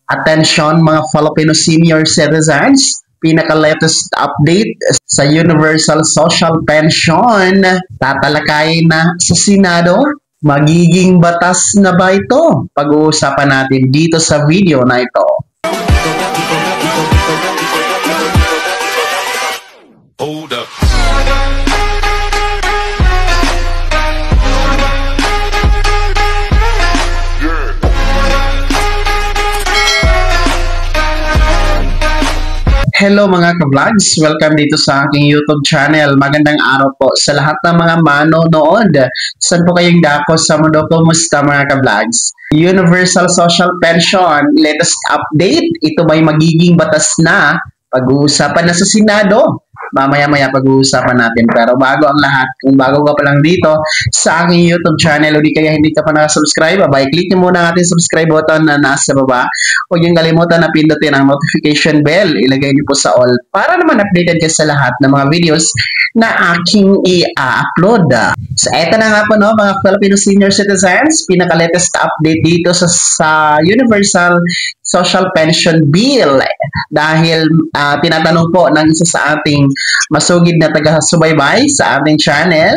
Attention mga Filipino senior citizens, pinaka-latest update sa Universal Social Pension. Tatalakayin na sa Senado. Magiging batas na ba ito? Pag-uusapan natin dito sa video na ito. Hold up. Hello mga ka-vlogs! Welcome dito sa aking YouTube channel. Magandang araw po sa lahat ng mga manonood. Saan po kayong dako sa mundo? Kumusta mga ka-vlogs? Universal Social Pension, latest update. Ito ba'y magiging batas na? Pag-uusapan na sa Senado. Mamaya-maya pag-uusapan natin. Pero bago ang lahat, kung bago ka pa lang dito sa aking YouTube channel o di kaya hindi ka pa nakasubscribe, click nyo muna ang ating subscribe button na nasa baba. Huwag niyong kalimutan na pindutin ang notification bell. Ilagay niyo po sa all para naman updated ka sa lahat ng mga videos na aking i-upload. So, eto na nga po no, mga Filipino senior citizens, pinaka-latest update dito sa Universal Social Pension Bill. Dahil tinatanong po ng isa sa ating masugid na taga-subaybay sa ating channel,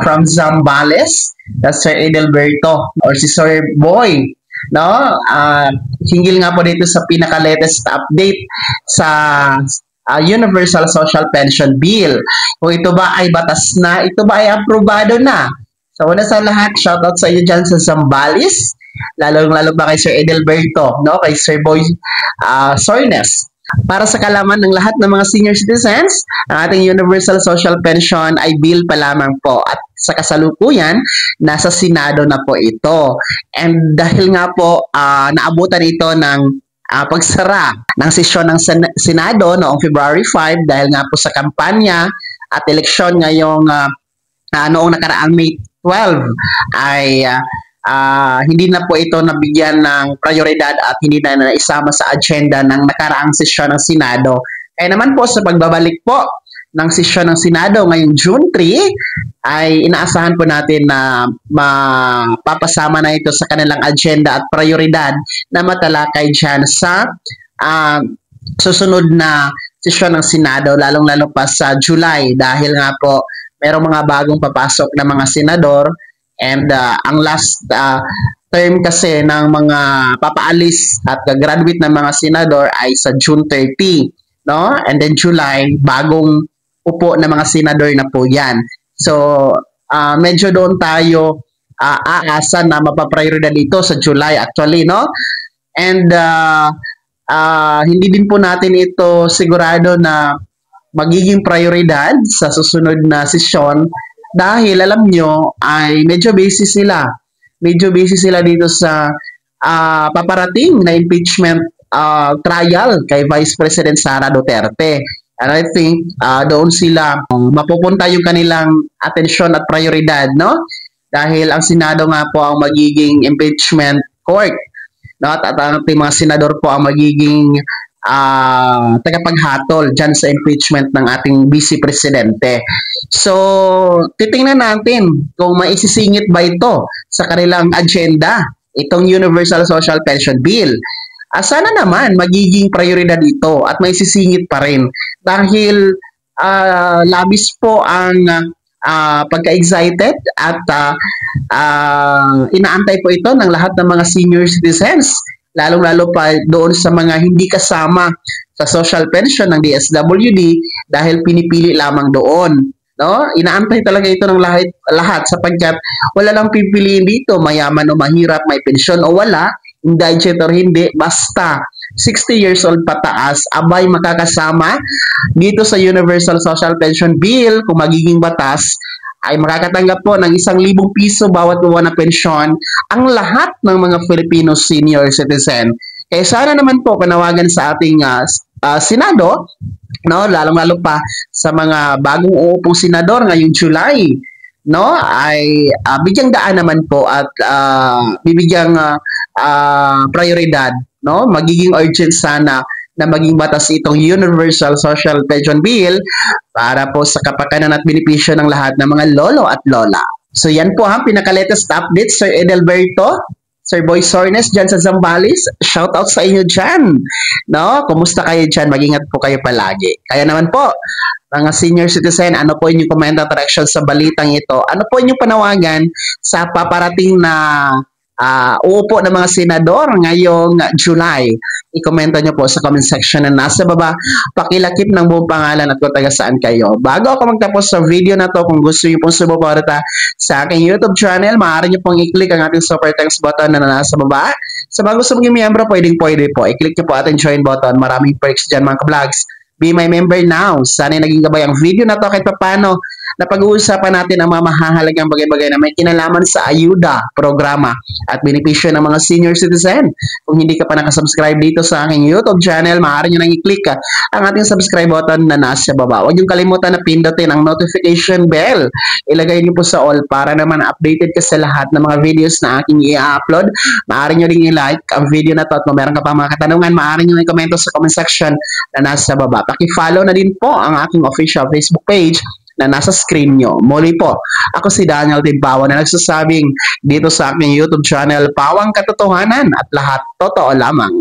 from Zambales, that's Sir Edelberto or si Sir Boy. No, hinggil nga po dito sa pinaka-latest update sa Universal Social Pension Bill. Kung ito ba ay batas na, ito ba ay aprobado na? So, una sa lahat, shoutout sa iyo dyan sa Zambales, lalo ba kay Sir Edelberto, no? Kay Sir Boy Soines. Para sa kalaman ng lahat ng mga senior citizens, ang ating Universal Social Pension ay bill pa lamang po at sa kasalukuyan, nasa Senado na po ito. And dahil nga po naabutan ito ng pagsara ng sesyon ng Senado noong February 5 dahil nga po sa kampanya at eleksyon ngayong noong nakaraang May 12 ay hindi na po ito nabigyan ng prioridad at hindi na naisama sa agenda ng nakaraang sesyon ng Senado. Kaya naman po sa pagbabalik po ng sesyon ng Senado ngayong June 3 ay inaasahan po natin na mapapasama na ito sa kanilang agenda at prioridad na matalakay dyan sa susunod na sesyon ng Senado, lalong-lalo pa sa July dahil nga po merong mga bagong papasok na mga senador. And ang last term kasi ng mga papaalis at graduate ng mga senador ay sa June 30, no? And then July, bagong upo na mga senador na po yan. So, medyo doon tayo aasa na mapaprioridad dito sa July actually, no? And hindi din po natin ito sigurado na magiging prioridad sa susunod na sesyon. Dahil alam nyo ay medyo busy sila. Medyo busy sila dito sa paparating na impeachment trial kay Vice President Sara Duterte. And I think doon sila mapupunta yung kanilang atensyon at prioridad, no? Dahil ang Senado nga po ang magiging impeachment court, no? At ang ating mga senador po ang magiging tagapaghatol dyan sa impeachment ng ating Vice Presidente. So, titingnan natin kung maisisingit ba ito sa kanilang agenda, itong Universal Social Pension Bill. Sana naman magiging prioridad ito at maisisingit pa rin dahil labis po ang pagka-excited at inaantay po ito ng lahat ng mga senior citizens, lalong-lalo pa doon sa mga hindi kasama sa social pension ng DSWD dahil pinipili lamang doon. No? Inaantay talaga ito ng lahat sapagkat wala lang pipiliin dito, mayaman o mahirap, may pensyon o wala, indigent or hindi, basta 60 years old pataas, abay makakasama dito sa Universal Social Pension Bill. Kung magiging batas, ay makakatanggap po ng 1,000 piso bawat buwan na pensyon ang lahat ng mga Filipino senior citizen. Kaya sana naman po panawagan sa ating Senado, no, lalong-lalo pa sa mga bagong uupong senador ngayong July, no, ay bigyang daan naman po at bibigyang prioridad, no, magiging urgent sana na maging batas itong Universal Social Pension Bill para po sa kapakanan at benepisyo ng lahat ng mga lolo at lola. So yan po ang pinaka-latest update, Sir Edelberto. Sir Boy Sornes dyan sa Zambales, shout out sa inyo dyan. No? Kumusta kayo dyan? Mag-ingat po kayo palagi. Kaya naman po, mga senior citizen, ano po inyong comment at reaction sa balitang ito? Ano po inyong panawagan sa paparating na uupo ng mga senador ngayong July? I-komento nyo po sa comment section na nasa baba. Pakilakip ng buong pangalan at kung taga saan kayo. Bago ako magtapos sa video na to, kung gusto nyo pong sumuporta sa aking YouTube channel, maaari nyo pong i-click ang ating super thanks button na nasa baba. Sa mga gusto maging miyembro, pwede po. I-click nyo po ating join button. Maraming perks dyan mga ka-vlogs. Be my member now. Sana naging gabay ang video na to kahit papano na pag-uusapan natin ang mga mahahalagang bagay-bagay na may kinalaman sa ayuda, programa at benepisyo ng mga senior citizen. Kung hindi ka pa nakasubscribe dito sa aking YouTube channel, maaari nyo nang i-click ang ating subscribe button na nasa baba. Huwag nyo kalimutan na pindutin ang notification bell. Ilagay nyo po sa all para naman updated ka sa lahat ng mga videos na aking i-upload. Maaari nyo rin i-like ang video na to at kung meron ka pa mga katanungan, maaari nyo i-komento sa comment section na nasa baba. Paki-follow na din po ang aking official Facebook page na nasa screen nyo. Muli po, ako si Daniel Timbawa na nagsasabing dito sa aking YouTube channel, Pawang Katotohanan at lahat totoo lamang.